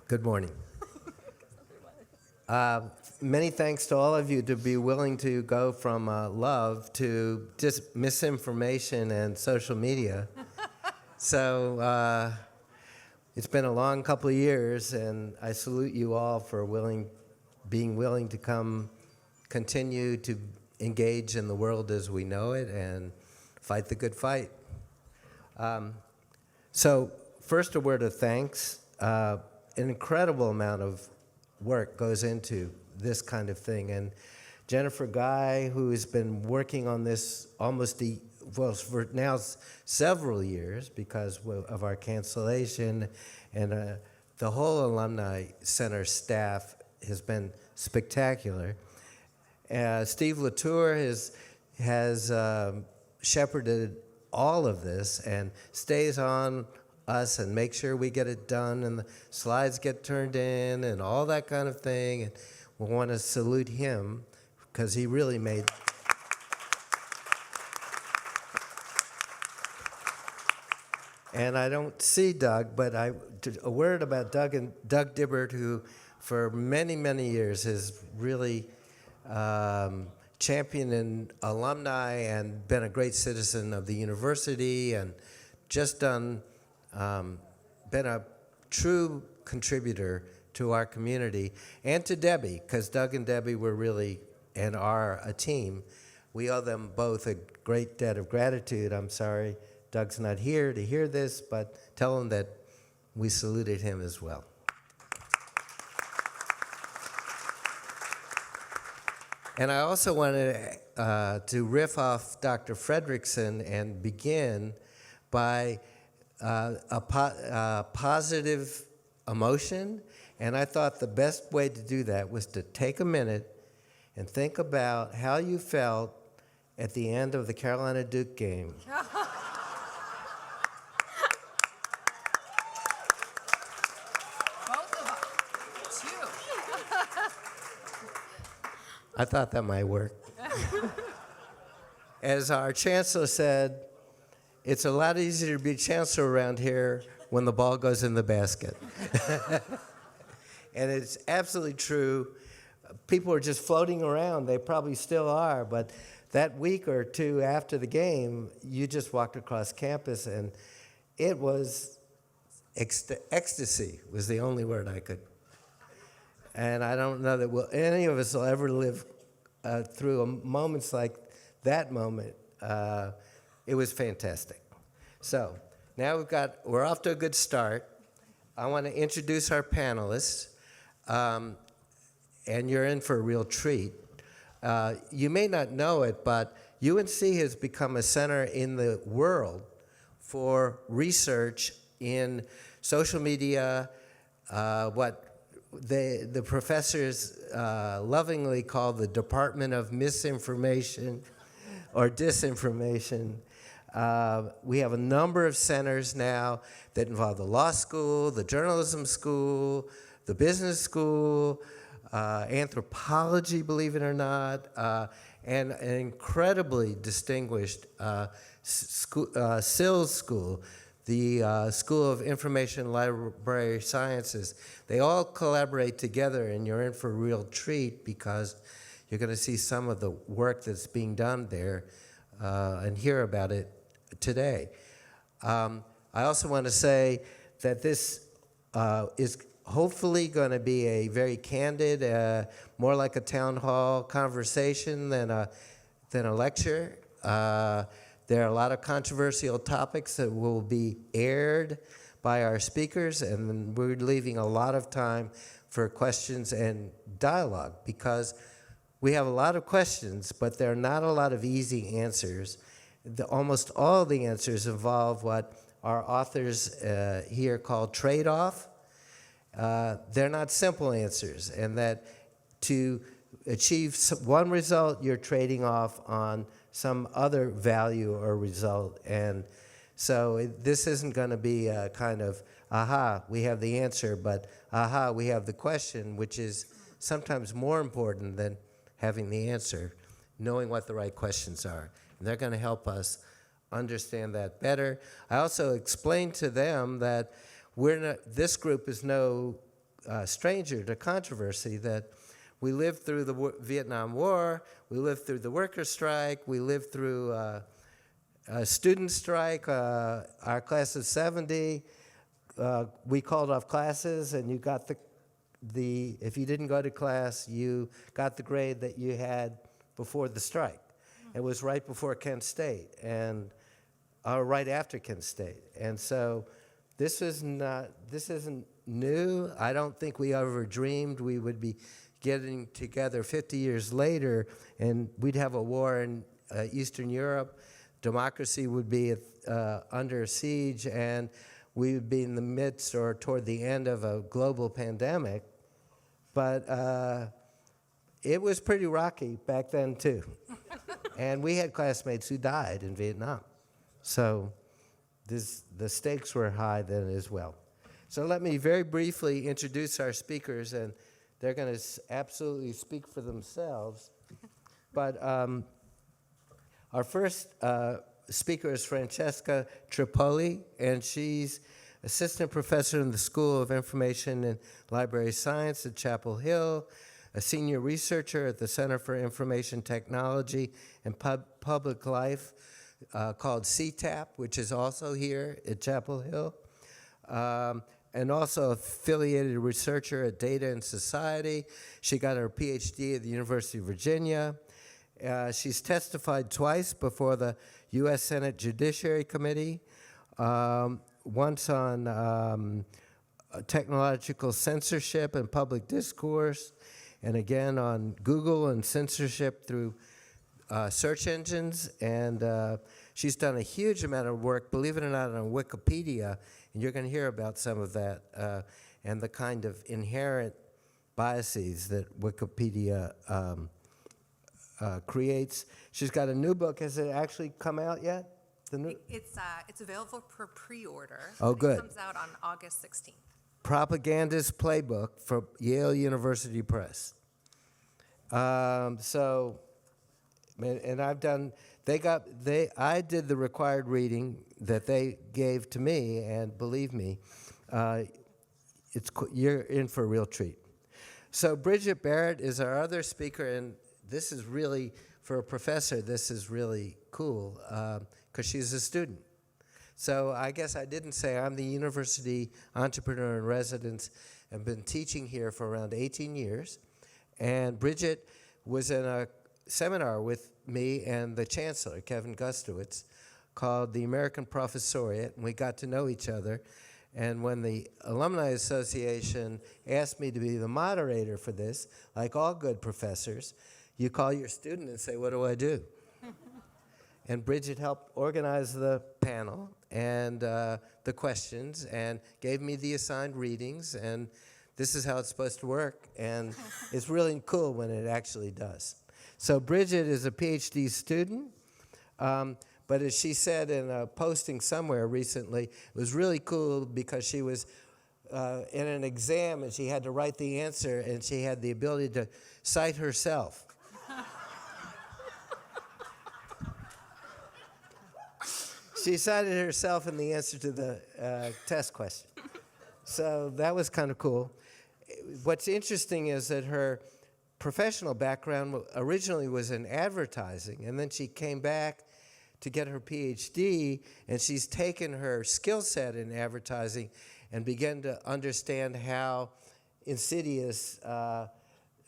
Good morning. Many thanks to all of you to be willing to go from love to just misinformation and social media. So it's been a long couple of years, and I salute you all for being willing to continue to engage in the world as we know it and fight the good fight. So first, a word of thanks. An incredible amount of work goes into this kind of thing. And Jennifer Guy, who has been working on this for now several years because of our cancellation, and the whole Alumni Center staff has been spectacular. Steve Latour has shepherded all of this and stays on us and make sure we get it done and the slides get turned in and all that kind of thing. And we want to salute him because he really made. And I don't see Doug, but a word about Doug Dibbert, who for many, many years has really championed alumni and been a great citizen of the university and just been a true contributor to our community, and to Debbie, because Doug and Debbie were really and are a team. We owe them both a great debt of gratitude. I'm sorry Doug's not here to hear this, but tell him that we saluted him as well. And I also wanted to riff off Dr. Fredrickson and begin by a positive emotion, and I thought the best way to do that was to take a minute and think about how you felt at the end of the Carolina-Duke game. Both of us, too. I thought that might work. As our chancellor said, it's a lot easier to be chancellor around here when the ball goes in the basket. And it's absolutely true. People are just floating around. They probably still are, but that week or two after the game, you just walked across campus, and it was ecstasy was the only word I could. And I don't know that any of us will ever live through moments like that moment. It was fantastic. So now we're off to a good start. I want to introduce our panelists, and you're in for a real treat. You may not know it, but UNC has become a center in the world for research in social media, what the professors lovingly call the Department of Misinformation or Disinformation. We have a number of centers now that involve the law school, the journalism school, the business school, anthropology, believe it or not, and an incredibly distinguished Sills School, the School of Information Library Sciences. They all collaborate together, and you're in for a real treat because you're going to see some of the work that's being done there and hear about it today. I also want to say that this is hopefully going to be a very candid, more like a town hall conversation than a lecture. There are a lot of controversial topics that will be aired by our speakers, and we're leaving a lot of time for questions and dialogue because we have a lot of questions, but there are not a lot of easy answers. Almost all the answers involve what our authors here call trade-off. They're not simple answers, and that to achieve one result, you're trading off on some other value or result. And so this isn't going to be a kind of, aha, we have the answer, but aha, we have the question, which is sometimes more important than having the answer, knowing what the right questions are. And they're going to help us understand that better. I also explained to them that this group is no stranger to controversy that we lived through the Vietnam War, we lived through the worker strike, we lived through a student strike, our class of 70. We called off classes, and you got if you didn't go to class, you got the grade that you had before the strike. It was right before Kent State, and right after Kent State. And so this isn't new. I don't think we ever dreamed we would be getting together 50 years later, and we'd have a war in Eastern Europe. Democracy would be under siege, and we would be in the midst or toward the end of a global pandemic. But it was pretty rocky back then, too. And we had classmates who died in Vietnam. So the stakes were high then as well. So let me very briefly introduce our speakers, and they're going to absolutely speak for themselves. But our first speaker is Francesca Tripodi, and she's assistant professor in the School of Information and Library Science at Chapel Hill, a senior researcher at the Center for Information Technology and Public Life called CTAP, which is also here at Chapel Hill, and also affiliated researcher at Data and Society. She got her PhD at the University of Virginia. She's testified twice before the U.S. Senate Judiciary Committee, once on technological censorship and public discourse, and again on Google and censorship through search engines. And she's done a huge amount of work, believe it or not, on Wikipedia, and you're going to hear about some of that, and the kind of inherent biases that Wikipedia creates. She's got a new book. Has it actually come out yet? It's available for pre-order. Oh, good. It comes out on August 16th. Propagandist Playbook for Yale University Press. And I've done. I did the required reading that they gave to me, and believe me, you're in for a real treat. So Bridget Barrett is our other speaker, and this is really, for a professor, this is really cool because she's a student. So I guess I didn't say I'm the university entrepreneur in residence and been teaching here for around 18 years. And Bridget was in a seminar with me and the chancellor, Kevin Gustowitz, called the American Professoriate, and we got to know each other. And when the Alumni Association asked me to be the moderator for this, like all good professors, you call your student and say, what do I do? And Bridget helped organize the panel and the questions and gave me the assigned readings, and this is how it's supposed to work, and it's really cool when it actually does. So Bridget is a PhD student, but as she said in a posting somewhere recently, it was really cool because she was in an exam and she had to write the answer, and she had the ability to cite herself. She cited herself in the answer to the test question. So that was kind of cool. What's interesting is that her professional background originally was in advertising, and then she came back to get her PhD, and she's taken her skill set in advertising and began to understand how insidious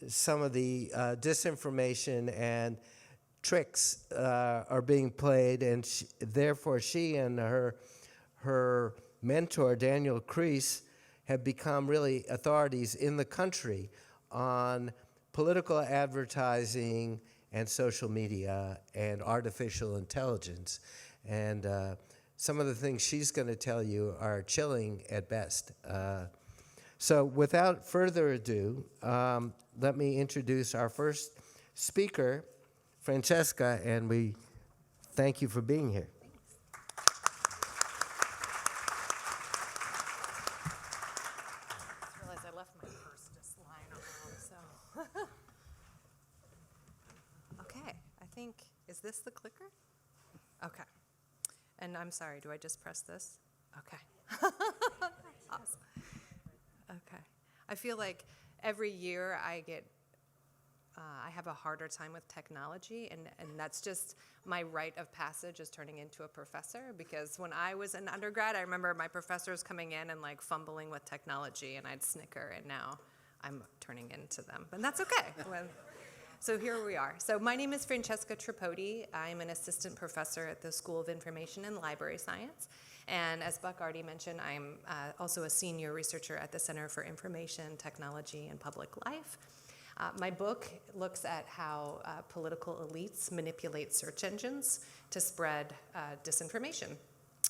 some of the disinformation and tricks are being played, and therefore she and her mentor, Daniel Kreis, have become really authorities in the country on political advertising and social media and artificial intelligence. And some of the things she's going to tell you are chilling at best. So without further ado, let me introduce our first speaker, Francesca, and we thank you for being here. I realized I left my purse just lying around, so. Okay, I think, is this the clicker? Okay. And I'm sorry, do I just press this? Okay. Awesome. Okay. I feel like every year I have a harder time with technology, and that's just my rite of passage is turning into a professor, because when I was an undergrad, I remember my professors coming in and like fumbling with technology, and I'd snicker, and now I'm turning into them. But that's okay. So here we are. So my name is Francesca Tripodi. I'm an assistant professor at the School of Information and Library Science. And as Buck already mentioned, I'm also a senior researcher at the Center for Information, Technology, and Public Life. My book looks at how political elites manipulate search engines to spread disinformation.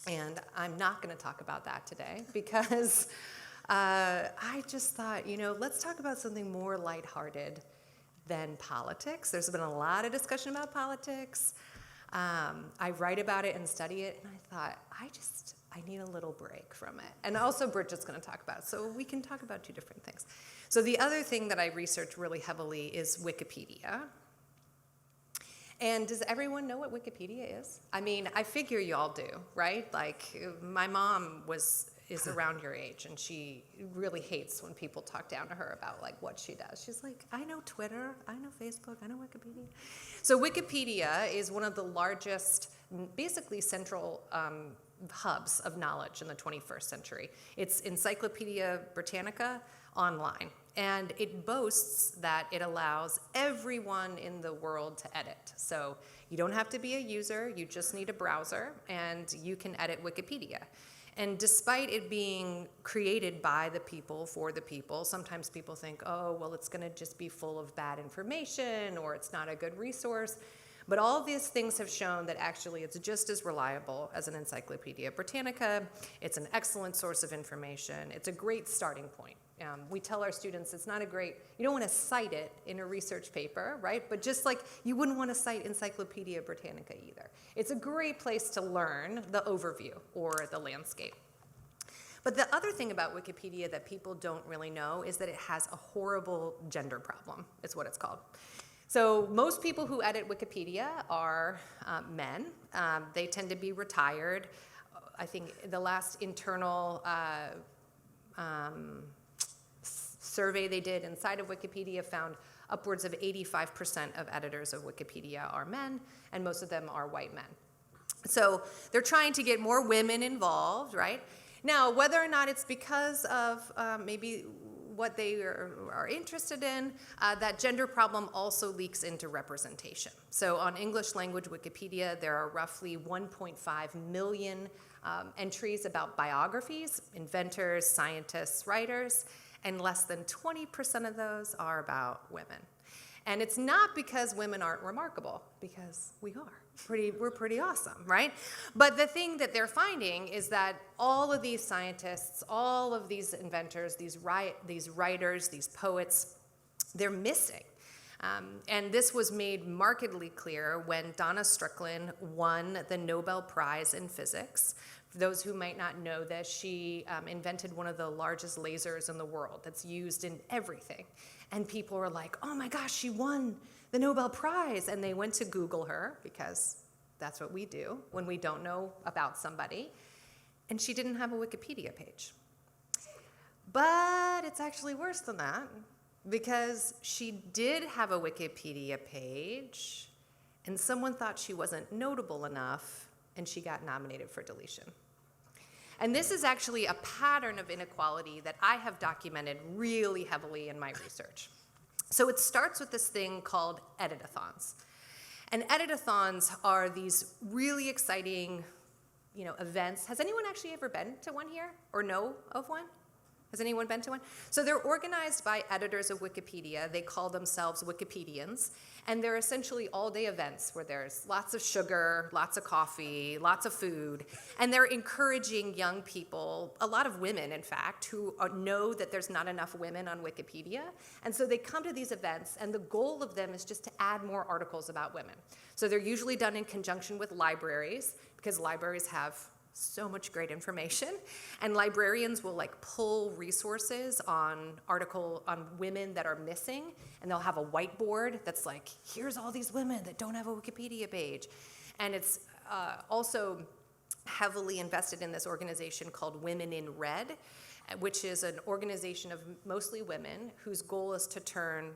And I'm not going to talk about that today because I just thought, let's talk about something more lighthearted than politics. There's been a lot of discussion about politics. I write about it and study it, and I thought, I need a little break from it. And also Bridget's going to talk about it, so we can talk about two different things. So the other thing that I research really heavily is Wikipedia. And does everyone know what Wikipedia is? I mean, I figure you all do, right? Like, my mom is around your age, and she really hates when people talk down to her about like what she does. She's like, I know Twitter, I know Facebook, I know Wikipedia. So Wikipedia is one of the largest, basically central hubs of knowledge in the 21st century. It's Encyclopedia Britannica online, and it boasts that it allows everyone in the world to edit. So you don't have to be a user, you just need a browser, and you can edit Wikipedia. And despite it being created by the people, for the people, sometimes people think, oh, well, it's going to just be full of bad information, or it's not a good resource. But all these things have shown that actually it's just as reliable as an Encyclopedia Britannica. It's an excellent source of information. It's a great starting point. We tell our students you don't want to cite it in a research paper, right? But just like you wouldn't want to cite Encyclopedia Britannica either. It's a great place to learn the overview or the landscape. But the other thing about Wikipedia that people don't really know is that it has a horrible gender problem, is what it's called. So most people who edit Wikipedia are men. They tend to be retired. I think the last internal survey they did inside of Wikipedia found upwards of 85% of editors of Wikipedia are men, and most of them are white men. So they're trying to get more women involved, right? Now, whether or not it's because of maybe what they are interested in, that gender problem also leaks into representation. So on English language Wikipedia, there are roughly 1.5 million entries about biographies, inventors, scientists, writers, and less than 20% of those are about women. And it's not because women aren't remarkable, because we are. We're pretty awesome, right? But the thing that they're finding is that all of these scientists, all of these inventors, these writers, these poets, they're missing. And this was made markedly clear when Donna Strickland won the Nobel Prize in Physics. For those who might not know this, she invented one of the largest lasers in the world that's used in everything. And people were like, oh my gosh, she won the Nobel Prize. And they went to Google her, because that's what we do when we don't know about somebody. And she didn't have a Wikipedia page. But it's actually worse than that, because she did have a Wikipedia page, and someone thought she wasn't notable enough, and she got nominated for deletion. And this is actually a pattern of inequality that I have documented really heavily in my research. So it starts with this thing called editathons. And editathons are these really exciting, events. Has anyone actually ever been to one here or know of one? Has anyone been to one? So they're organized by editors of Wikipedia. They call themselves Wikipedians. And they're essentially all-day events where there's lots of sugar, lots of coffee, lots of food. And they're encouraging young people, a lot of women, in fact, who know that there's not enough women on Wikipedia. And so they come to these events, and the goal of them is just to add more articles about women. So they're usually done in conjunction with libraries, because libraries have so much great information, and librarians will pull resources on women that are missing, and they'll have a whiteboard that's like, here's all these women that don't have a Wikipedia page. And it's also heavily invested in this organization called Women in Red, which is an organization of mostly women whose goal is to turn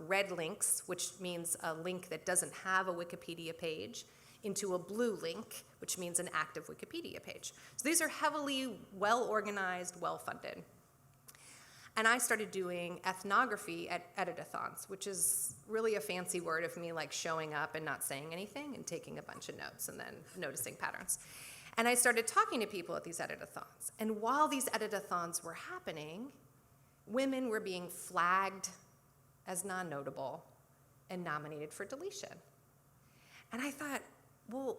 red links, which means a link that doesn't have a Wikipedia page, into a blue link, which means an active Wikipedia page. So these are heavily well-organized, well-funded. And I started doing ethnography at editathons, which is really a fancy word of me like showing up and not saying anything and taking a bunch of notes and then noticing patterns. And I started talking to people at these editathons. And while these editathons were happening, women were being flagged as non-notable and nominated for deletion. And I thought, well,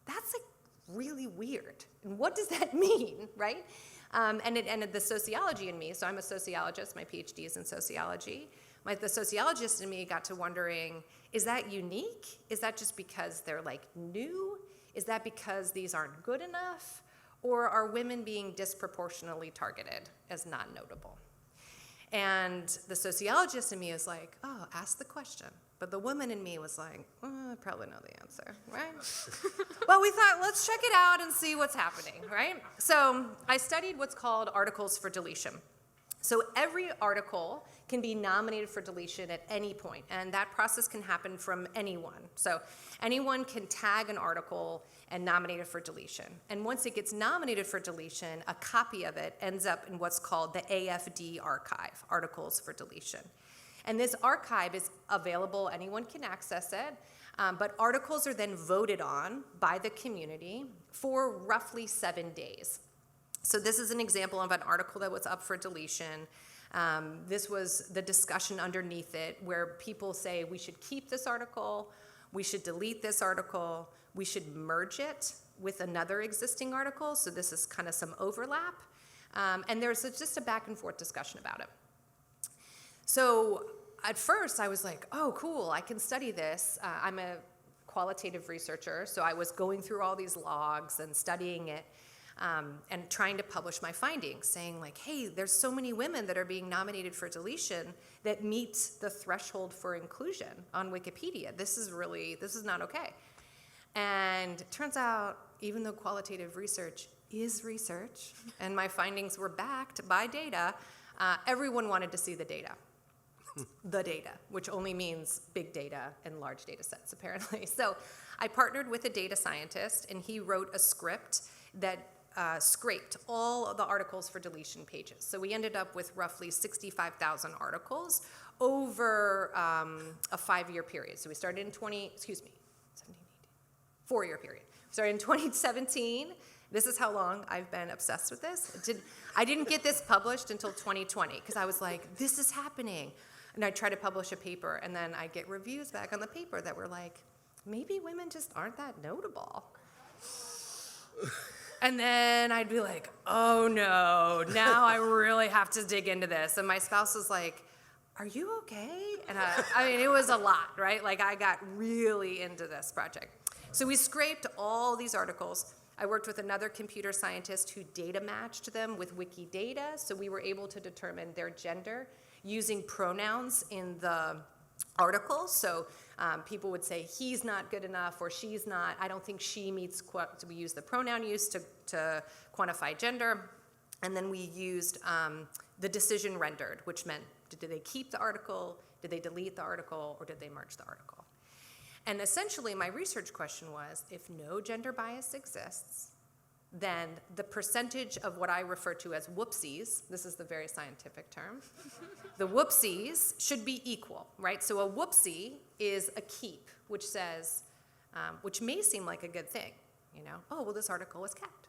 that's like really weird. And what does that mean, right? And the sociology in me, so I'm a sociologist, my PhD is in sociology. The sociologist in me got to wondering, is that unique? Is that just because they're like new? Is that because these aren't good enough? Or are women being disproportionately targeted as non-notable? And the sociologist in me is like, oh, ask the question. But the woman in me was like, I probably know the answer, right? Well, we thought, let's check it out and see what's happening, right? So I studied what's called articles for deletion. So every article can be nominated for deletion at any point, and that process can happen from anyone. So anyone can tag an article and nominate it for deletion. And once it gets nominated for deletion, a copy of it ends up in what's called the AFD archive, Articles for Deletion. And this archive is available, anyone can access it, but articles are then voted on by the community for roughly 7 days. So this is an example of an article that was up for deletion. This was the discussion underneath it where people say we should keep this article, we should delete this article, we should merge it with another existing article. So this is kind of some overlap. And there's just a back and forth discussion about it. So at first I was like, oh, cool, I can study this. I'm a qualitative researcher, so I was going through all these logs and studying it. And trying to publish my findings, saying like, hey, there's so many women that are being nominated for deletion that meet the threshold for inclusion on Wikipedia. This is not okay. And it turns out, even though qualitative research is research, and my findings were backed by data, everyone wanted to see the data. The data, which only means big data and large data sets, apparently. So I partnered with a data scientist, and he wrote a script that scraped all of the articles for deletion pages. So we ended up with roughly 65,000 articles over a 5-year period. So we started in 4-year period. Started in 2017. This is how long I've been obsessed with this. I didn't get this published until 2020 because I was like, this is happening. And I try to publish a paper, and then I get reviews back on the paper that were like, maybe women just aren't that notable. And then I'd be like, oh no, now I really have to dig into this. And my spouse was like, are you okay? And I mean, it was a lot, right? Like I got really into this project. So we scraped all these articles. I worked with another computer scientist who data matched them with Wikipedia Data. So we were able to determine their gender using pronouns in the articles. So people would say he's not good enough or she's not, I don't think she meets, we use the pronoun use to quantify gender. And then we used the decision rendered, which meant did they keep the article, did they delete the article, or did they merge the article? And essentially my research question was, if no gender bias exists, then the percentage of what I refer to as whoopsies, this is the very scientific term, the whoopsies should be equal, right? So a whoopsie is a keep, which says, which may seem like a good thing, you know? Oh, well, this article was kept.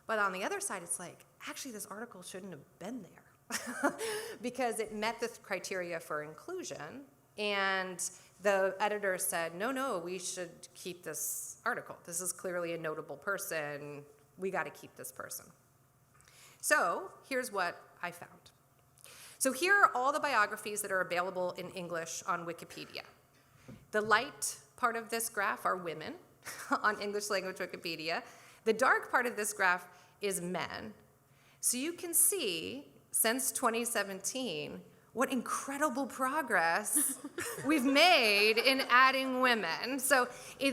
But on the other side, it's like, actually, this article shouldn't have been there because it met the criteria for inclusion, and the editor said, no, we should keep this article. This is clearly a notable person. We got to keep this person. So here's what I found. So here are all the biographies that are available in English on Wikipedia. The light part of this graph are women on English language Wikipedia. The dark part of this graph is men. So you can see, since 2017, what incredible progress we've made in adding women. So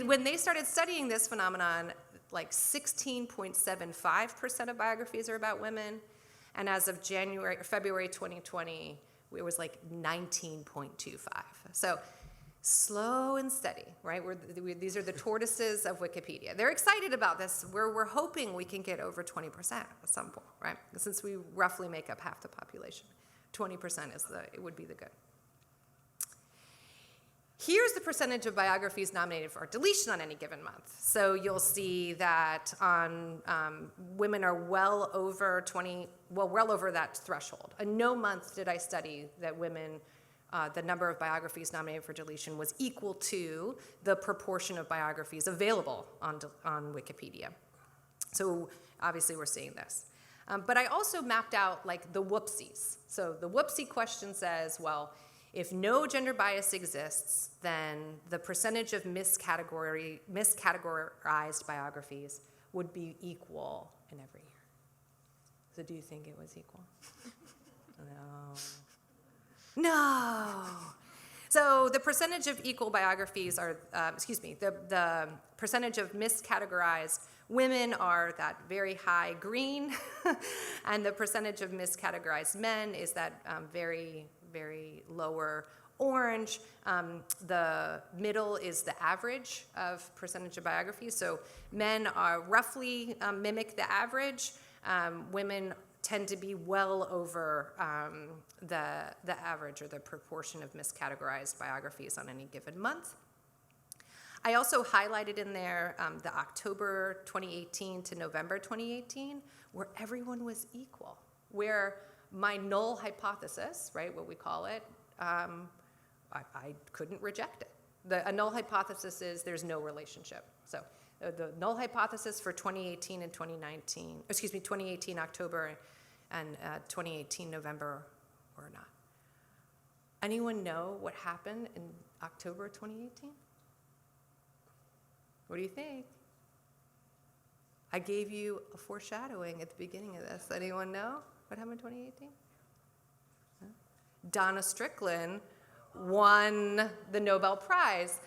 when they started studying this phenomenon, like 16.75% of biographies are about women. And as of February 2020, it was like 19.25. So slow and steady, right? These are the tortoises of Wikipedia. They're excited about this. We're hoping we can get over 20% at some point, right? Since we roughly make up half the population. 20% would be the good. Here's the percentage of biographies nominated for deletion on any given month. So you'll see that women are well over that threshold. In no month did I study that women, the number of biographies nominated for deletion was equal to the proportion of biographies available on Wikipedia. So obviously we're seeing this. But I also mapped out like the whoopsies. So the whoopsie question says, well, if no gender bias exists, then the percentage of miscategorized biographies would be equal in every year. So do you think it was equal? No. So the percentage of equal biographies are, the percentage of miscategorized women are that very high green, and the percentage of miscategorized men is that very, very lower orange. The middle is the average of percentage of biographies. So men are roughly mimic the average. Women tend to be well over the average or the proportion of miscategorized biographies on any given month. I also highlighted in there the October 2018 to November 2018, where everyone was equal, where my null hypothesis, right, what we call it, I couldn't reject it. A null hypothesis is there's no relationship. So the null hypothesis for 2018 and 2019, 2018 October and 2018 November or not. Anyone know what happened in October 2018? What do you think? I gave you a foreshadowing at the beginning of this. Anyone know what happened in 2018? Huh? Donna Strickland won the Nobel Prize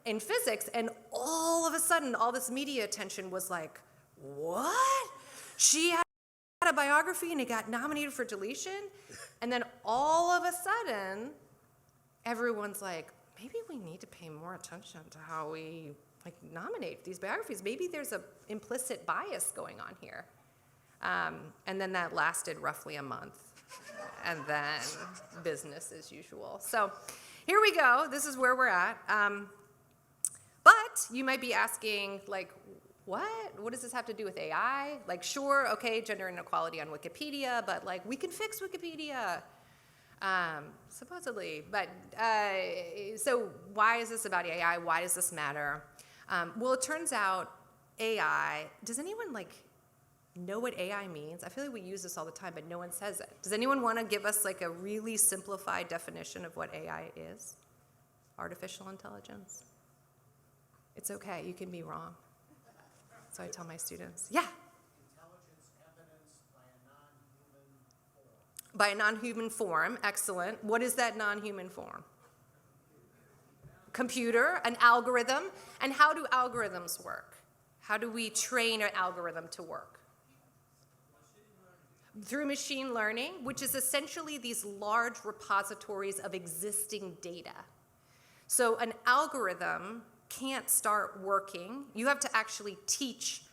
in physics, and all of a sudden, all this media attention was like, what? She had a biography and it got nominated for deletion? And then all of a sudden, everyone's like, maybe we need to pay more attention to how we nominate these biographies. Maybe there's an implicit bias going on here. And then that lasted roughly a month. And then business as usual. So here we go. This is where we're at. But you might be asking, like, what? What does this have to do with AI? Like, sure, okay, gender inequality on Wikipedia, but like, we can fix Wikipedia. Supposedly. But so why is this about AI? Why does this matter? Well, it turns out AI, does anyone know what AI means? I feel like we use this all the time, but no one says it. Does anyone want to give us a really simplified definition of what AI is? Artificial intelligence? It's okay, you can be wrong. So I tell my students, yeah? Intelligence evidenced by a non-human form. By a non-human form, excellent. What is that non-human form? Computer, an algorithm. And how do algorithms work? How do we train an algorithm to work? Through machine learning, which is essentially these large repositories of existing data. So an algorithm can't start working. You have to actually teach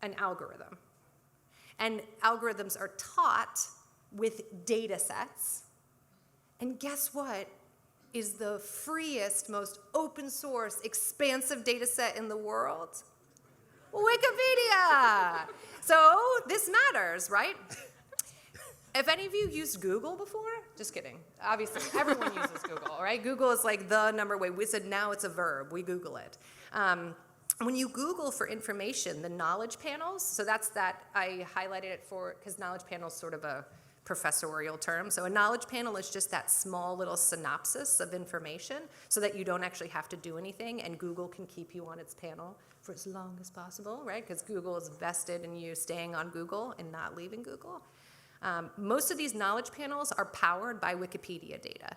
an algorithm. And algorithms are taught with data sets. And guess what is the freest, most open source, expansive data set in the world? Wikipedia! So this matters, right? If any of you used Google before, just kidding. Obviously, everyone uses Google, right? Google is the number way. We said now it's a verb. We Google it. When you Google for information, the knowledge panels, so that's that, I highlighted it because knowledge panel is sort of a professorial term. So a knowledge panel is just that small little synopsis of information so that you don't actually have to do anything, and Google can keep you on its panel for as long as possible, right? Because Google is vested in you staying on Google and not leaving Google. Most of these knowledge panels are powered by Wikipedia data,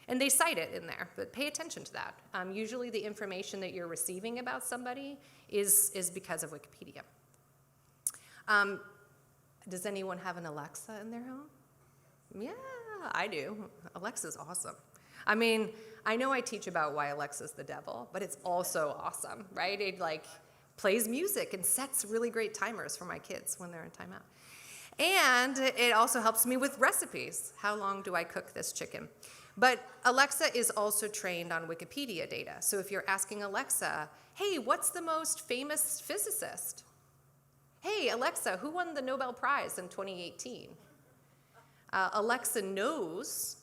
and they cite it in there, but pay attention to that. Usually the information that you're receiving about somebody is because of Wikipedia. Does anyone have an Alexa in their home? Yeah, I do. Alexa's awesome. I mean, I know I teach about why Alexa's the devil, but it's also awesome, right? It like plays music and sets really great timers for my kids when they're in timeout. And it also helps me with recipes. How long do I cook this chicken? But Alexa is also trained on Wikipedia data. So if you're asking Alexa, hey, what's the most famous physicist? Hey, Alexa, who won the Nobel Prize in 2018? Alexa knows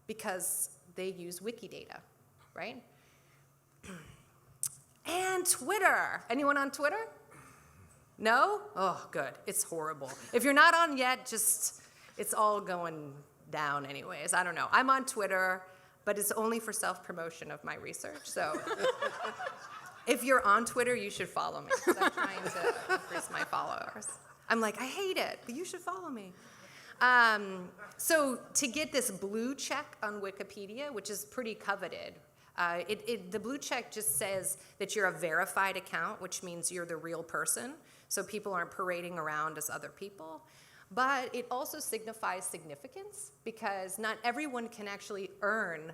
because they use Wikidata, right? And Twitter. Anyone on Twitter? No? Oh, good. It's horrible. If you're not on yet, just, it's all going down anyways. I don't know. I'm on Twitter, but it's only for self-promotion of my research. So if you're on Twitter, you should follow me, because I'm trying to increase my followers. I'm like, I hate it, but you should follow me. So to get this blue check on Wikipedia, which is pretty coveted, the blue check just says that you're a verified account, which means you're the real person, so people aren't parading around as other people. But it also signifies significance, because not everyone can actually earn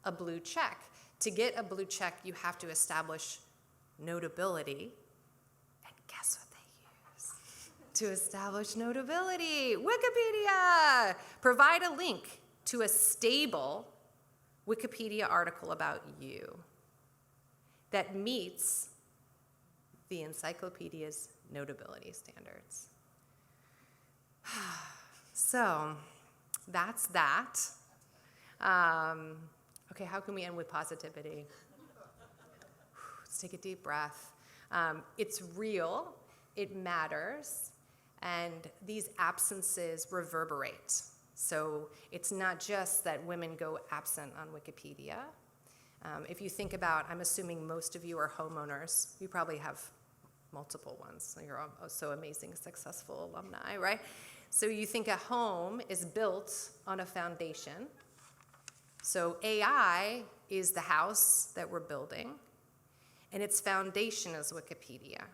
a blue check. To get a blue check, you have to establish notability. And guess what they use to establish notability? Wikipedia! Provide a link to a stable Wikipedia article about you that meets the encyclopedia's notability standards. So that's that. Okay, how can we end with positivity? Let's take a deep breath. It's real, it matters, and these absences reverberate. So it's not just that women go absent on Wikipedia. If you think about, I'm assuming most of you are homeowners. You probably have multiple ones. So you're all so amazing, successful alumni, right? So you think a home is built on a foundation. So AI is the house that we're building, and its foundation is Wikipedia.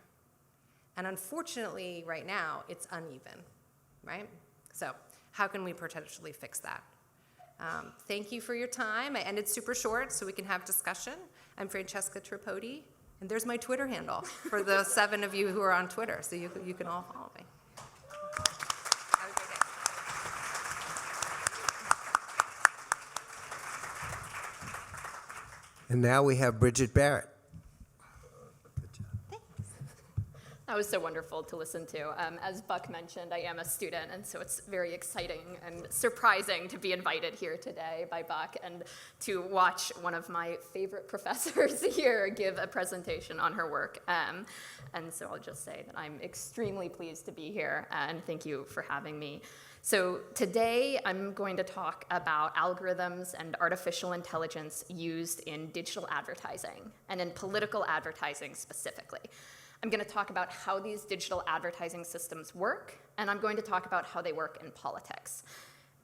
And unfortunately, right now, it's uneven, right? So how can we potentially fix that? Thank you for your time. I ended super short so we can have discussion. I'm Francesca Tripodi, and there's my Twitter handle for the 7 of you who are on Twitter, so you can all follow me. Have a good day. And now we have Bridget Barrett. That was so wonderful to listen to. As Buck mentioned, I am a student, and so it's very exciting and surprising to be invited here today by Buck and to watch one of my favorite professors here give a presentation on her work. And so I'll just say that I'm extremely pleased to be here, and thank you for having me. So today I'm going to talk about algorithms and artificial intelligence used in digital advertising, and in political advertising specifically. I'm going to talk about how these digital advertising systems work, and I'm going to talk about how they work in politics.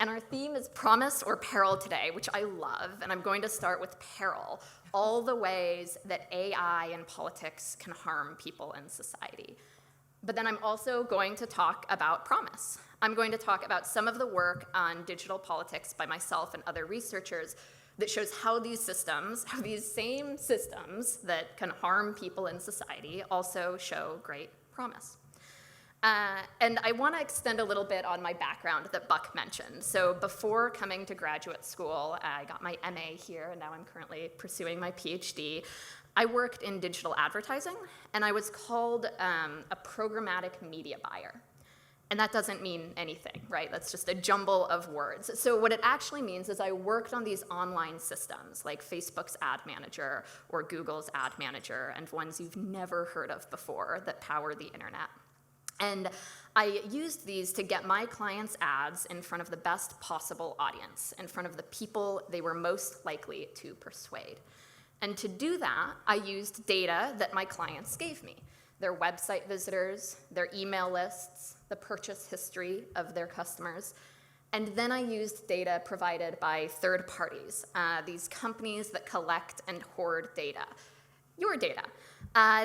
And our theme is promise or peril today, which I love, and I'm going to start with peril, all the ways that AI and politics can harm people in society. But then I'm also going to talk about promise. I'm going to talk about some of the work on digital politics by myself and other researchers that shows how these systems, how these same systems that can harm people in society also show great promise. And I want to extend a little bit on my background that Buck mentioned. So before coming to graduate school, I got my MA here, and now I'm currently pursuing my PhD. I worked in digital advertising, and I was called a programmatic media buyer. And that doesn't mean anything, right? That's just a jumble of words. So what it actually means is I worked on these online systems like Facebook's ad manager or Google's ad manager and ones you've never heard of before that power the internet. And I used these to get my clients' ads in front of the best possible audience, in front of the people they were most likely to persuade. And to do that, I used data that my clients gave me. Their website visitors, their email lists, the purchase history of their customers. And then I used data provided by third parties, these companies that collect and hoard data, your data.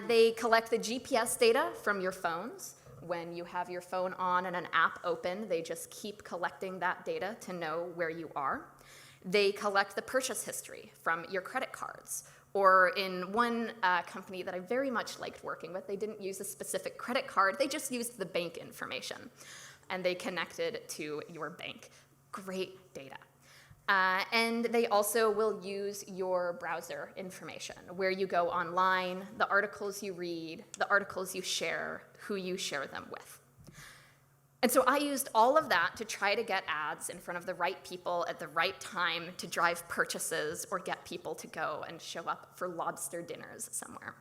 They collect the GPS data from your phones, when you have your phone on and an app open, they just keep collecting that data to know where you are. They collect the purchase history from your credit cards. Or in one company that I very much liked working with, they didn't use a specific credit card, they just used the bank information. And they connected to your bank. Great data. And they also will use your browser information, where you go online, the articles you read, the articles you share, who you share them with. And so I used all of that to try to get ads in front of the right people at the right time to drive purchases or get people to go and show up for lobster dinners somewhere.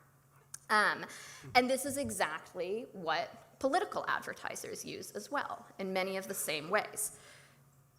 And this is exactly what political advertisers use as well, in many of the same ways.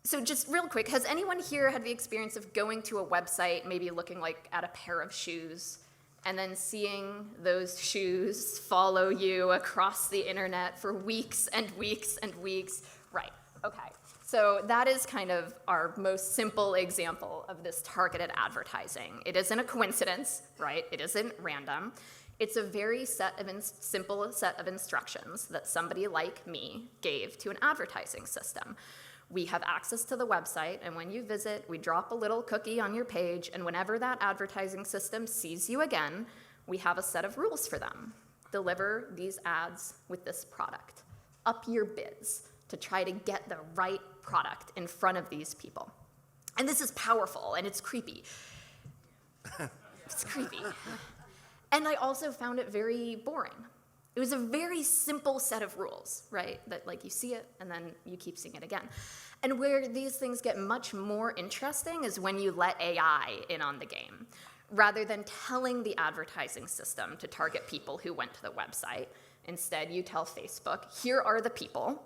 So just real quick, has anyone here had the experience of going to a website, maybe looking like at a pair of shoes, and then seeing those shoes follow you across the internet for weeks and weeks and weeks? Right, okay. So that is kind of our most simple example of this targeted advertising. It isn't a coincidence, right? It isn't random. It's a very simple set of instructions that somebody like me gave to an advertising system. We have access to the website, and when you visit, we drop a little cookie on your page, and whenever that advertising system sees you again, we have a set of rules for them. Deliver these ads with this product. Up your bids to try to get the right product in front of these people. And this is powerful, and it's creepy. It's creepy. And I also found it very boring. It was a very simple set of rules, right? That like you see it and then you keep seeing it again. And where these things get much more interesting is when you let AI in on the game. Rather than telling the advertising system to target people who went to the website, instead you tell Facebook, here are the people,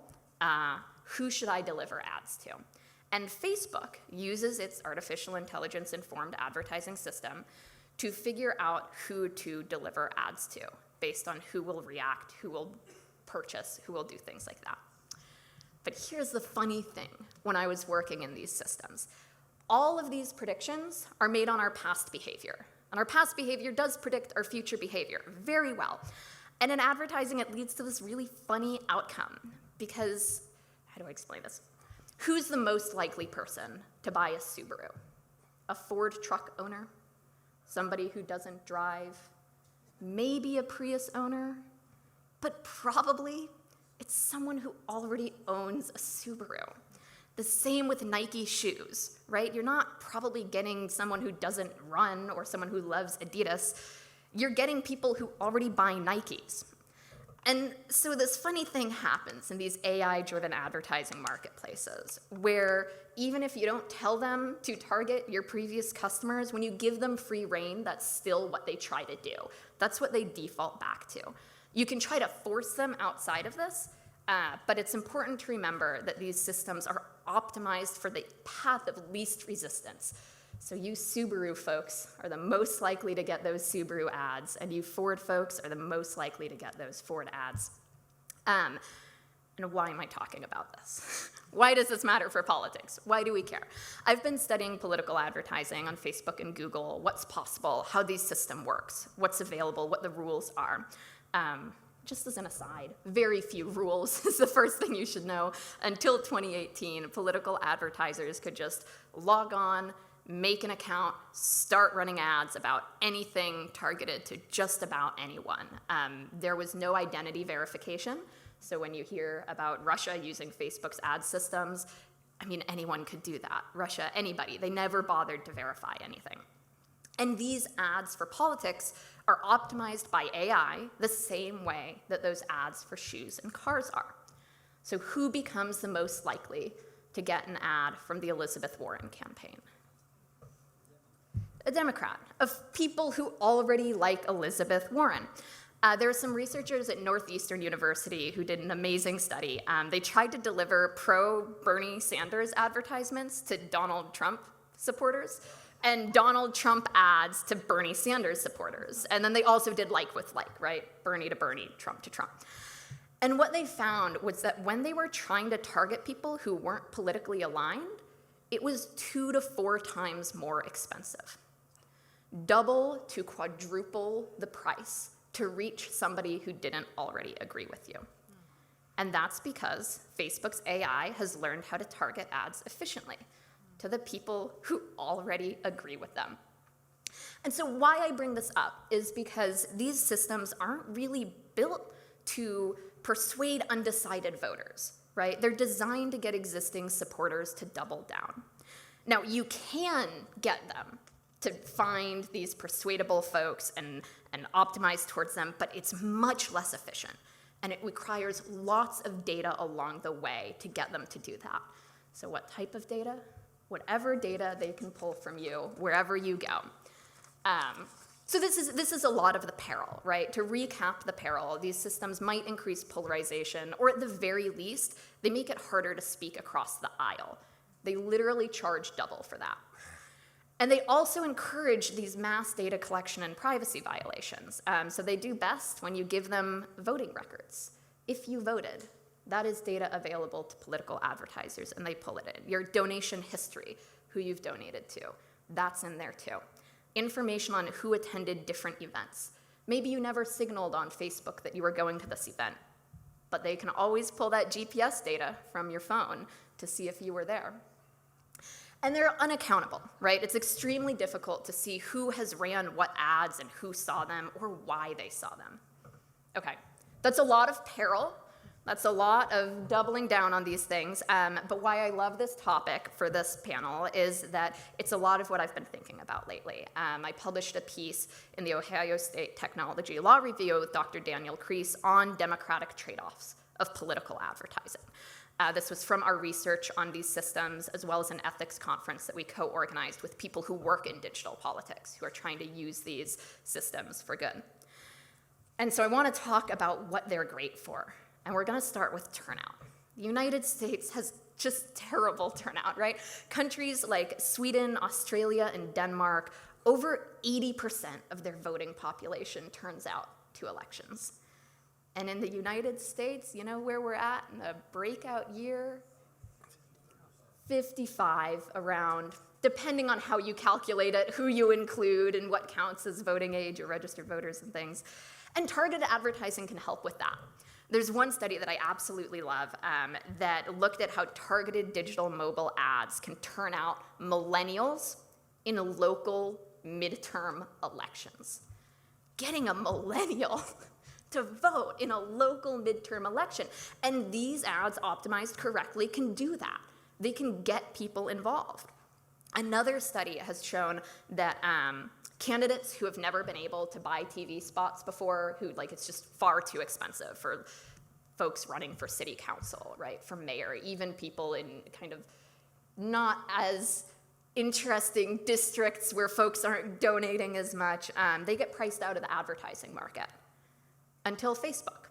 who should I deliver ads to? And Facebook uses its artificial intelligence informed advertising system to figure out who to deliver ads to, based on who will react, who will purchase, who will do things like that. But here's the funny thing when I was working in these systems. All of these predictions are made on our past behavior. And our past behavior does predict our future behavior very well. And in advertising, it leads to this really funny outcome. Because, how do I explain this? Who's the most likely person to buy a Subaru? A Ford truck owner? Somebody who doesn't drive? Maybe a Prius owner, but probably it's someone who already owns a Subaru. The same with Nike shoes, right? You're not probably getting someone who doesn't run or someone who loves Adidas. You're getting people who already buy Nikes. And so this funny thing happens in these AI-driven advertising marketplaces, where even if you don't tell them to target your previous customers, when you give them free rein, that's still what they try to do. That's what they default back to. You can try to force them outside of this, but it's important to remember that these systems are optimized for the path of least resistance. So you Subaru folks are the most likely to get those Subaru ads, and you Ford folks are the most likely to get those Ford ads. And why am I talking about this? Why does this matter for politics? Why do we care? I've been studying political advertising on Facebook and Google, what's possible, how the system works, what's available, what the rules are. Just as an aside, very few rules is the first thing you should know. Until 2018, political advertisers could just log on, make an account, start running ads about anything targeted to just about anyone. There was no identity verification. So when you hear about Russia using Facebook's ad systems, I mean, anyone could do that. Russia, anybody. They never bothered to verify anything. And these ads for politics are optimized by AI the same way that those ads for shoes and cars are. So who becomes the most likely to get an ad from the Elizabeth Warren campaign? A Democrat, of people who already like Elizabeth Warren. There are some researchers at Northeastern University who did an amazing study. They tried to deliver pro-Bernie Sanders advertisements to Donald Trump supporters and Donald Trump ads to Bernie Sanders supporters. And then they also did like with like, right? Bernie to Bernie, Trump to Trump. And what they found was that when they were trying to target people who weren't politically aligned, it was 2 to 4 times more expensive. Double to quadruple the price to reach somebody who didn't already agree with you. And that's because Facebook's AI has learned how to target ads efficiently to the people who already agree with them. And so why I bring this up is because these systems aren't really built to persuade undecided voters, right? They're designed to get existing supporters to double down. Now, you can get them to find these persuadable folks and optimize towards them, but it's much less efficient. And it requires lots of data along the way to get them to do that. So what type of data? Whatever data they can pull from you, wherever you go. So this is a lot of the peril, right? To recap the peril, these systems might increase polarization, or at the very least, they make it harder to speak across the aisle. They literally charge double for that. And they also encourage these mass data collection and privacy violations. So they do best when you give them voting records. If you voted, that is data available to political advertisers, and they pull it in. Your donation history, who you've donated to, that's in there too. Information on who attended different events. Maybe you never signaled on Facebook that you were going to this event, but they can always pull that GPS data from your phone to see if you were there. And they're unaccountable, right? It's extremely difficult to see who has ran what ads and who saw them or why they saw them. Okay, that's a lot of peril. That's a lot of doubling down on these things. But why I love this topic for this panel is that it's a lot of what I've been thinking about lately. I published a piece in the Ohio State Technology Law Review with Dr. Daniel Kreis on democratic trade-offs of political advertising. This was from our research on these systems, as well as an ethics conference that we co-organized with people who work in digital politics, who are trying to use these systems for good. And so I want to talk about what they're great for. And we're going to start with turnout. The United States has just terrible turnout, right? Countries like Sweden, Australia, and Denmark, over 80% of their voting population turns out to elections. And in the United States, you know where we're at in a breakout year? 55 around, depending on how you calculate it, who you include, and what counts as voting age or registered voters and things. And targeted advertising can help with that. There's one study that I absolutely love that looked at how targeted digital mobile ads can turn out millennials in local midterm elections. Getting a millennial to vote in a local midterm election. And these ads optimized correctly can do that. They can get people involved. Another study has shown that candidates who have never been able to buy TV spots before, who it's just far too expensive for folks running for city council, right, for mayor, even people in kind of not as interesting districts where folks aren't donating as much, they get priced out of the advertising market until Facebook,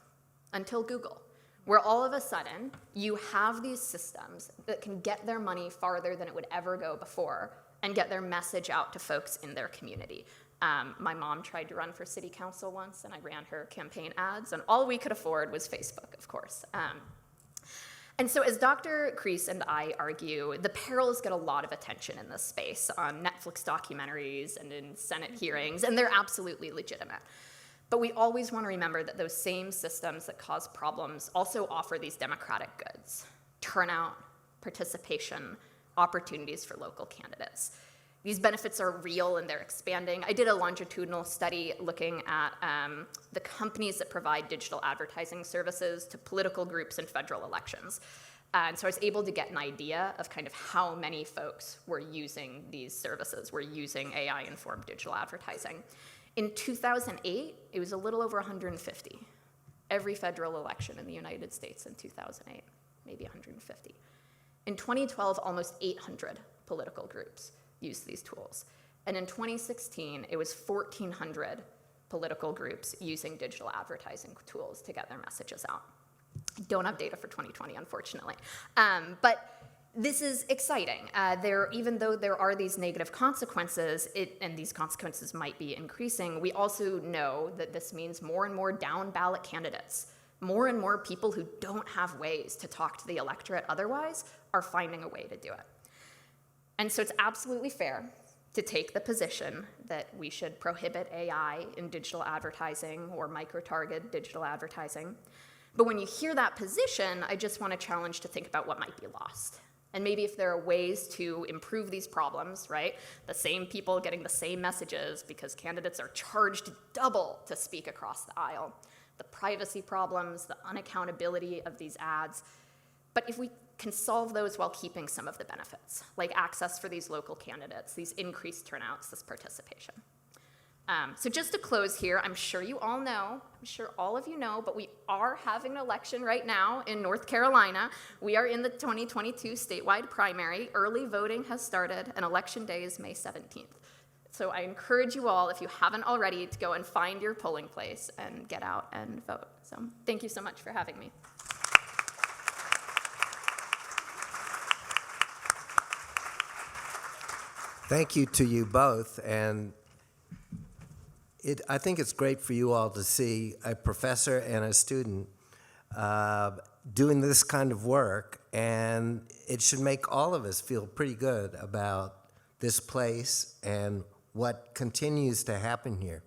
until Google, where all of a sudden you have these systems that can get their money farther than it would ever go before and get their message out to folks in their community. My mom tried to run for city council once, and I ran her campaign ads, and all we could afford was Facebook, of course. And so as Dr. Kreis and I argue, the perils get a lot of attention in this space on Netflix documentaries and in Senate hearings, and they're absolutely legitimate. But we always want to remember that those same systems that cause problems also offer these democratic goods: turnout, participation, opportunities for local candidates. These benefits are real and they're expanding. I did a longitudinal study looking at the companies that provide digital advertising services to political groups in federal elections. And so I was able to get an idea of kind of how many folks were using these services, were using AI-informed digital advertising. In 2008, it was a little over 150. Every federal election in the United States in 2008, maybe 150. In 2012, almost 800 political groups used these tools. And in 2016, it was 1,400 political groups using digital advertising tools to get their messages out. I don't have data for 2020, unfortunately. But this is exciting. Even though there are these negative consequences, and these consequences might be increasing, we also know that this means more and more down-ballot candidates. More and more people who don't have ways to talk to the electorate otherwise are finding a way to do it. And so it's absolutely fair to take the position that we should prohibit AI in digital advertising or micro-targeted digital advertising. But when you hear that position, I just want to challenge to think about what might be lost. And maybe if there are ways to improve these problems, right? The same people getting the same messages because candidates are charged double to speak across the aisle. The privacy problems, the unaccountability of these ads. But if we can solve those while keeping some of the benefits, like access for these local candidates, these increased turnouts, this participation. So just to close here, I'm sure you all know, I'm sure all of you know, but we are having an election right now in North Carolina. We are in the 2022 statewide primary. Early voting has started, and election day is May 17th. So I encourage you all, if you haven't already, to go and find your polling place and get out and vote. So thank you so much for having me. Thank you to you both, and I think it's great for you all to see a professor and a student doing this kind of work, and it should make all of us feel pretty good about this place and what continues to happen here.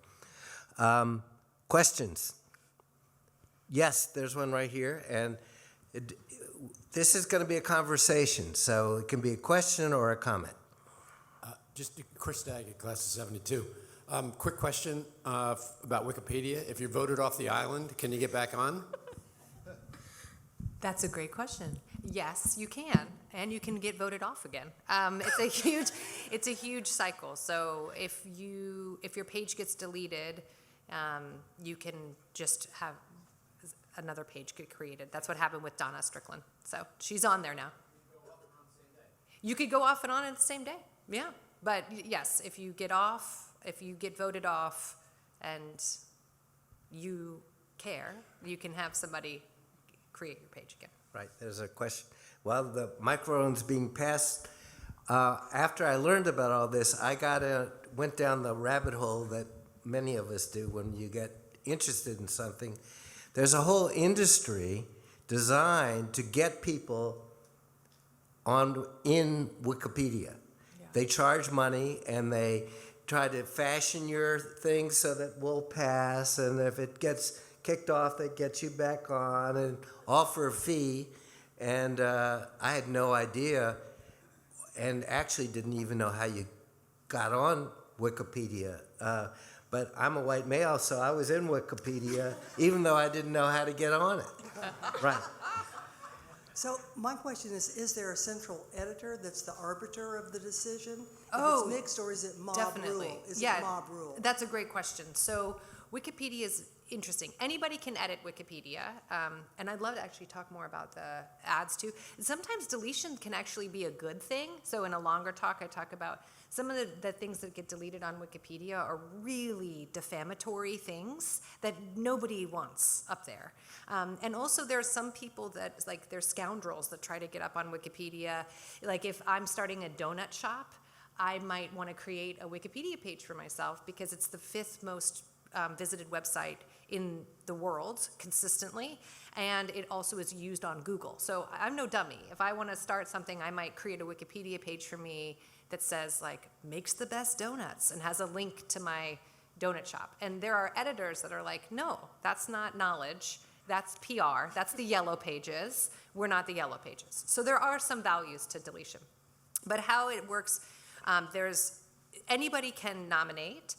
Questions? Yes, there's one right here, and this is going to be a conversation, so it can be a question or a comment. Just Chris Daggett, class of 72. Quick question about Wikipedia. If you're voted off the island, can you get back on? That's a great question. Yes, you can, and you can get voted off again. It's a huge cycle. So if your page gets deleted, you can just have another page get created. That's what happened with Donna Strickland. So she's on there now. You could go off and on the same day. Yeah, but yes, if you get voted off, and you care, you can have somebody create your page again. Right, there's a question. While the microphone's being passed, after I learned about all this, I went down the rabbit hole that many of us do when you get interested in something. There's a whole industry designed to get people in Wikipedia. Yeah. They charge money, and they try to fashion your thing so that we'll pass, and if it gets kicked off, they get you back on, and all for a fee. And I had no idea, and actually didn't even know how you got on Wikipedia. But I'm a white male, so I was in Wikipedia, even though I didn't know how to get on it. Right. So my question is there a central editor that's the arbiter of the decision? Oh, if it's mixed, or is it mob definitely. rule? Is it mob rule? That's a great question. So Wikipedia is interesting. Anybody can edit Wikipedia, and I'd love to actually talk more about the ads too. Sometimes deletion can actually be a good thing. So in a longer talk, I talk about some of the things that get deleted on Wikipedia are really defamatory things that nobody wants up there. And also there are some people that, like, they're scoundrels that try to get up on Wikipedia. Like if I'm starting a donut shop, I might want to create a Wikipedia page for myself because it's the 5th most visited website in the world consistently, and it also is used on Google. So I'm no dummy. If I want to start something, I might create a Wikipedia page for me that says, like, makes the best donuts and has a link to my donut shop. And there are editors that are like, no, that's not knowledge, that's PR, that's the yellow pages, we're not the yellow pages. So there are some values to deletion. But how it works, anybody can nominate,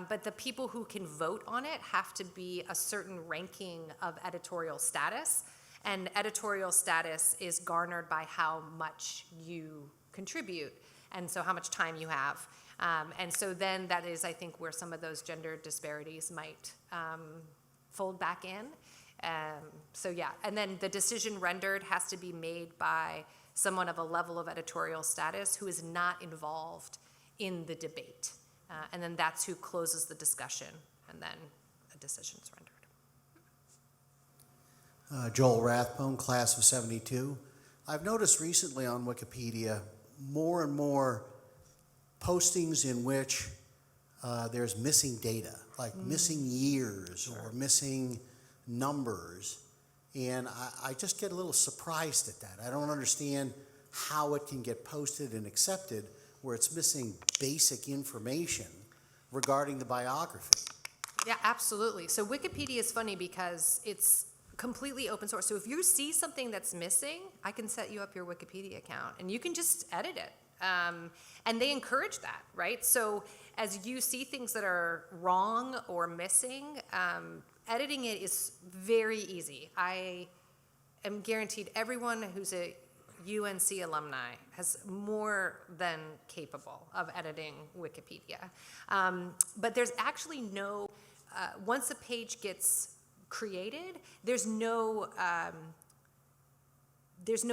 but the people who can vote on it have to be a certain ranking of editorial status, and editorial status is garnered by how much you contribute, and so how much time you have. And so then that is, I think, where some of those gender disparities might fold back in. So yeah, and then the decision rendered has to be made by someone of a level of editorial status who is not involved in the debate. And then that's who closes the discussion, and then a decision is rendered. Joel Rathbone, class of 72. I've noticed recently on Wikipedia more and more postings in which there's missing data, like missing years or missing numbers. And I just get a little surprised at that. I don't understand how it can get posted and accepted where it's missing basic information regarding the biography. Yeah, absolutely. So Wikipedia is funny because it's completely open source. So if you see something that's missing, I can set you up your Wikipedia account and you can just edit it. And they encourage that, right? So as you see things that are wrong or missing, editing it is very easy. I am guaranteed everyone who's a UNC alumni has more than capable of editing Wikipedia. But there's actually no, once a page gets created, there's no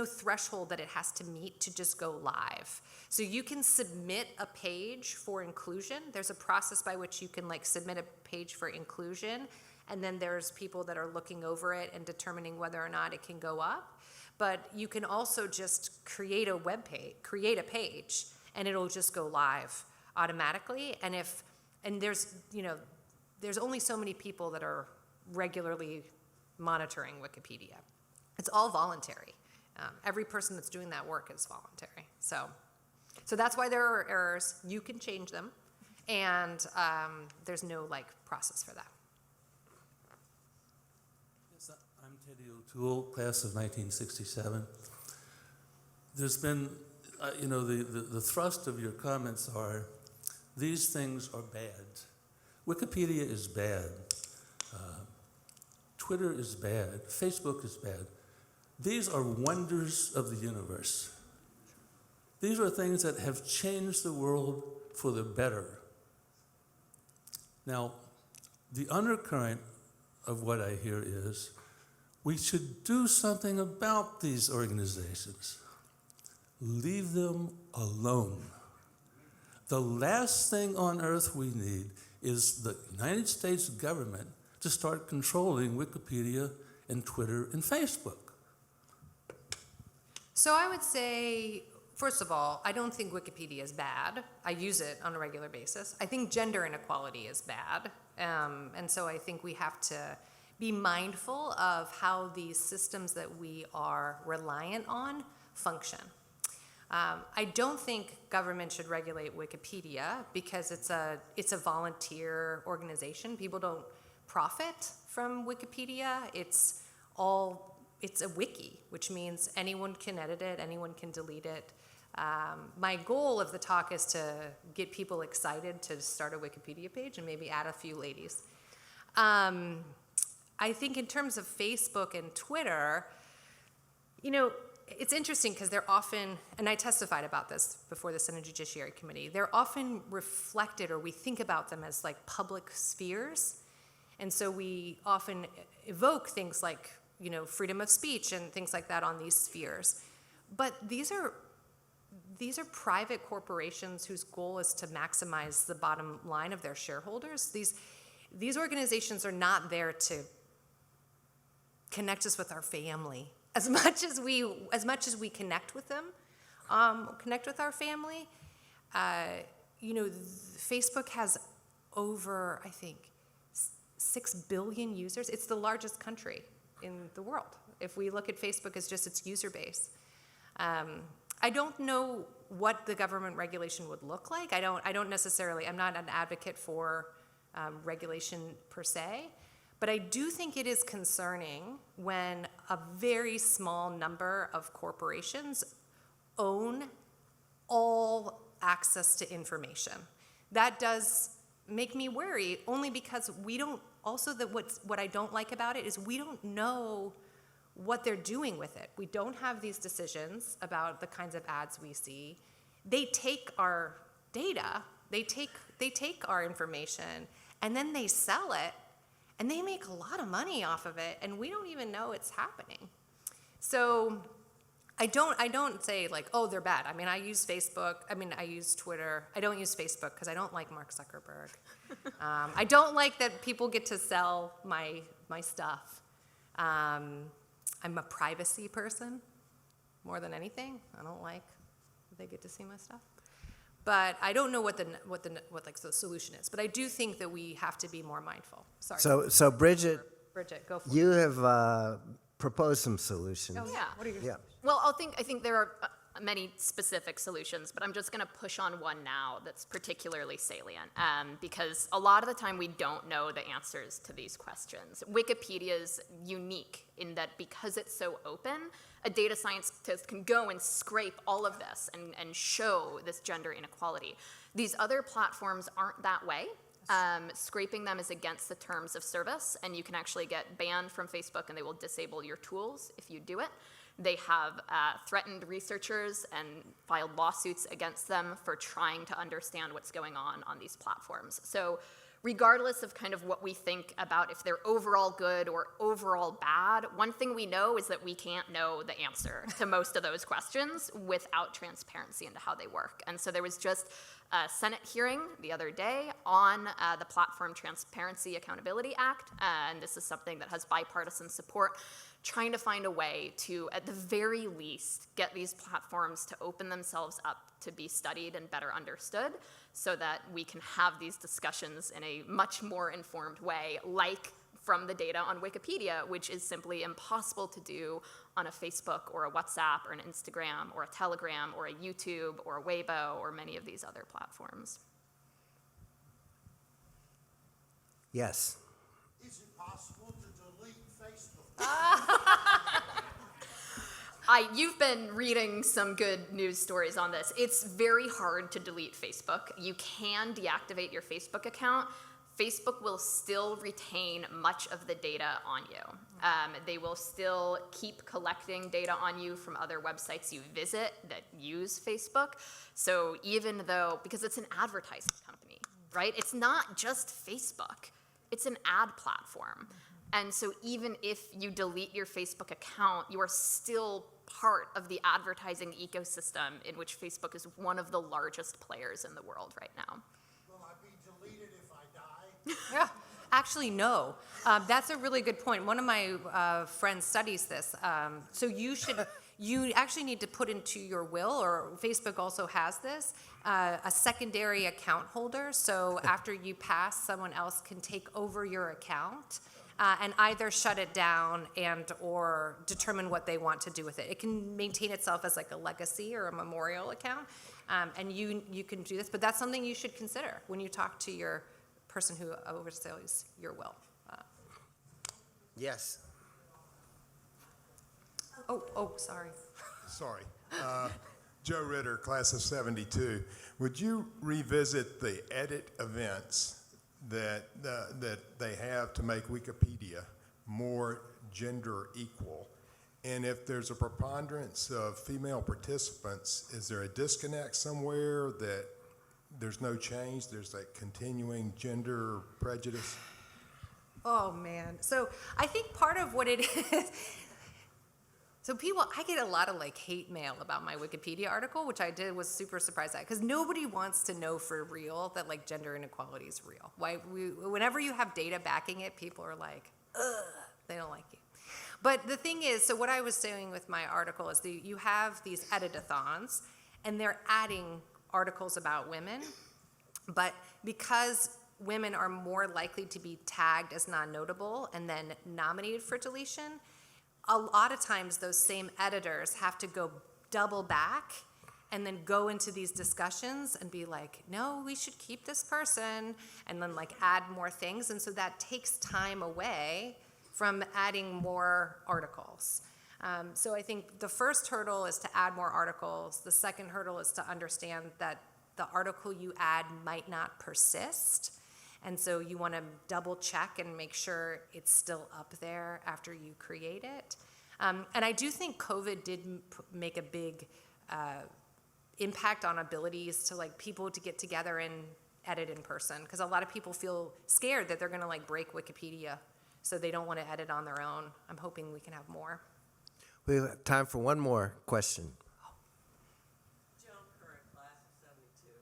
threshold that it has to meet to just go live. So you can submit a page for inclusion. There's a process by which you can submit a page for inclusion, and then there's people that are looking over it and determining whether or not it can go up. But you can also just create a web page, create a page, and it'll just go live automatically. And there's only so many people that are regularly monitoring Wikipedia. It's all voluntary. Every person that's doing that work is voluntary. So that's why there are errors. You can change them, and there's no process for that. Yes, I'm Teddy O'Toole, class of 1967. There's been, the thrust of your comments are, these things are bad. Wikipedia is bad. Twitter is bad. Facebook is bad. These are wonders of the universe. These are things that have changed the world for the better. Now, the undercurrent of what I hear is we should do something about these organizations. Leave them alone. The last thing on earth we need is the United States government to start controlling Wikipedia and Twitter and Facebook. So I would say, first of all, I don't think Wikipedia is bad. I use it on a regular basis. I think gender inequality is bad. And so I think we have to be mindful of how these systems that we are reliant on function. I don't think government should regulate Wikipedia because it's a volunteer organization. People don't profit from Wikipedia. It's a wiki, which means anyone can edit it, anyone can delete it. My goal of the talk is to get people excited to start a Wikipedia page and maybe add a few ladies. I think in terms of Facebook and Twitter, it's interesting because they're often, and I testified about this before the Senate Judiciary Committee, they're often reflected, or we think about them as public spheres. And so we often evoke things like, freedom of speech and things like that on these spheres. But these are private corporations whose goal is to maximize the bottom line of their shareholders. These organizations are not there to connect us with our family. As much as we connect with them, connect with our family, Facebook has over, I think, 6 billion users. It's the largest country in the world. If we look at Facebook as just its user base. I don't know what the government regulation would look like. I'm not an advocate for regulation per se, but I do think it is concerning when a very small number of corporations own all access to information. That does make me worry, only because we don't, also what I don't like about it is we don't know what they're doing with it. We don't have these decisions about the kinds of ads we see. They take our data, they take our information, and then they sell it, and they make a lot of money off of it, and we don't even know it's happening. So I don't say oh, they're bad. I use Facebook, I use Twitter. I don't use Facebook because I don't like Mark Zuckerberg. I don't like that people get to sell my stuff. I'm a privacy person more than anything. I don't like that they get to see my stuff. But I don't know what the solution is. But I do think that we have to be more mindful. Sorry. So Bridget, go for it. you have proposed some solutions. Oh, yeah. What are your Yeah. Well, I think there are many specific solutions, but I'm just going to push on one now that's particularly salient, because a lot of the time we don't know the answers to these questions. Wikipedia is unique in that because it's so open, a data scientist can go and scrape all of this and show this gender inequality. These other platforms aren't that way. Scraping them is against the terms of service, and you can actually get banned from Facebook and they will disable your tools if you do it. They have threatened researchers and filed lawsuits against them for trying to understand what's going on these platforms. So regardless of kind of what we think about if they're overall good or overall bad, one thing we know is that we can't know the answer to most of those questions without transparency into how they work. And so there was just a Senate hearing the other day on the Platform Transparency Accountability Act, and this is something that has bipartisan support, trying to find a way to, at the very least, get these platforms to open themselves up to be studied and better understood so that we can have these discussions in a much more informed way, like from the data on Wikipedia, which is simply impossible to do on a Facebook or a WhatsApp or an Instagram or a Telegram or a YouTube or a Weibo or many of these other platforms. Yes. Is it possible to delete Facebook? You've been reading some good news stories on this. It's very hard to delete Facebook. You can deactivate your Facebook account. Facebook will still retain much of the data on you. They will still keep collecting data on you from other websites you visit that use Facebook. So even though, because it's an advertising company, right? It's not just Facebook. It's an ad platform. And so even if you delete your Facebook account, you are still part of the advertising ecosystem in which Facebook is one of the largest players in the world right now. Will I be deleted if I die? Yeah, actually, no. That's a really good point. One of my friends studies this. So you actually need to put into your will, or Facebook also has this, a secondary account holder. So after you pass, someone else can take over your account and either shut it down and or determine what they want to do with it. It can maintain itself as like a legacy or a memorial account, and you can do this. But that's something you should consider when you talk to your person who oversees your will. Yes. Sorry. Sorry. Joe Ritter, class of 72. Would you revisit the edit events that they have to make Wikipedia more gender equal? And if there's a preponderance of female participants, is there a disconnect somewhere that there's no change, there's that continuing gender prejudice? Oh, man. So I think part of what it is, so I get a lot of like hate mail about my Wikipedia article, which I was super surprised at, because nobody wants to know for real that like gender inequality is real. Whenever you have data backing it, people are like, ugh, they don't like you. But the thing is, so what I was saying with my article is that you have these editathons, and they're adding articles about women, but because women are more likely to be tagged as non-notable and then nominated for deletion, a lot of times those same editors have to go double back and then go into these discussions and be like, no, we should keep this person, and then like add more things. And so that takes time away from adding more articles. So I think the first hurdle is to add more articles. The second hurdle is to understand that the article you add might not persist. And so you want to double check and make sure it's still up there after you create it. And I do think COVID did make a big impact on abilities to like people to get together and edit in person, because a lot of people feel scared that they're going to like break Wikipedia, so they don't want to edit on their own. I'm hoping we can have more. We have time for one more question. Joan Curran, class of 72.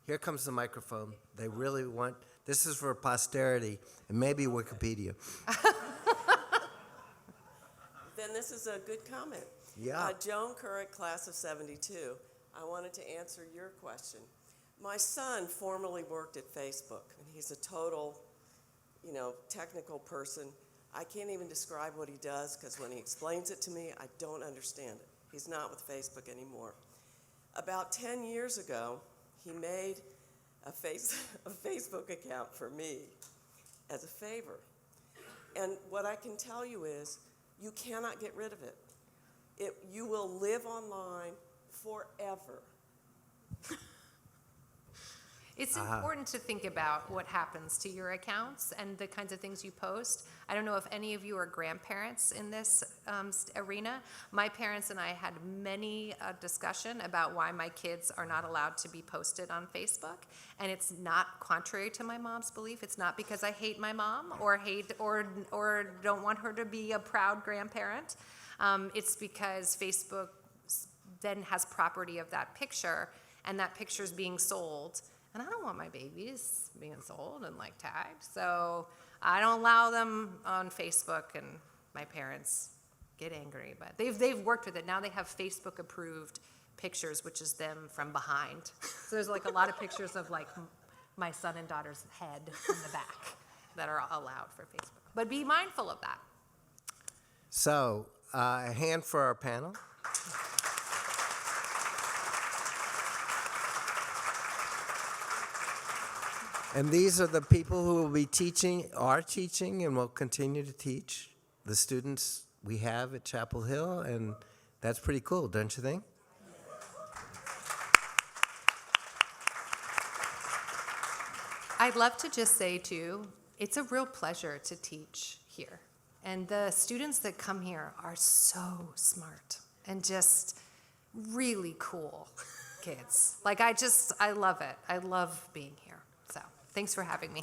Here comes the microphone. They really want, this is for posterity and maybe Wikipedia. Then this is a good comment. Yeah. Joan Curran, class of 72. I wanted to answer your question. My son formerly worked at Facebook, and he's a total, technical person. I can't even describe what he does, because when he explains it to me, I don't understand it. He's not with Facebook anymore. About 10 years ago, he made a Facebook account for me as a favor. And what I can tell you is, you cannot get rid of it. You will live online forever. It's important to think about what happens to your accounts and the kinds of things you post. I don't know if any of you are grandparents in this arena. My parents and I had many discussion about why my kids are not allowed to be posted on Facebook, and it's not contrary to my mom's belief. It's not because I hate my mom or don't want her to be a proud grandparent. It's because Facebook then has property of that picture, and that picture is being sold. And I don't want my babies being sold and like tagged, so I don't allow them on Facebook, and my parents get angry, but they've worked with it. Now they have Facebook approved pictures, which is them from behind. So there's like a lot of pictures of like my son and daughter's head in the back that are allowed for Facebook. But be mindful of that. So, a hand for our panel. And these are the people who will be teaching, are teaching, and will continue to teach the students we have at Chapel Hill, and that's pretty cool, don't you think? I'd love to just say, too, it's a real pleasure to teach here. And the students that come here are so smart and just really cool kids. Like, I love it. I love being here. So, thanks for having me.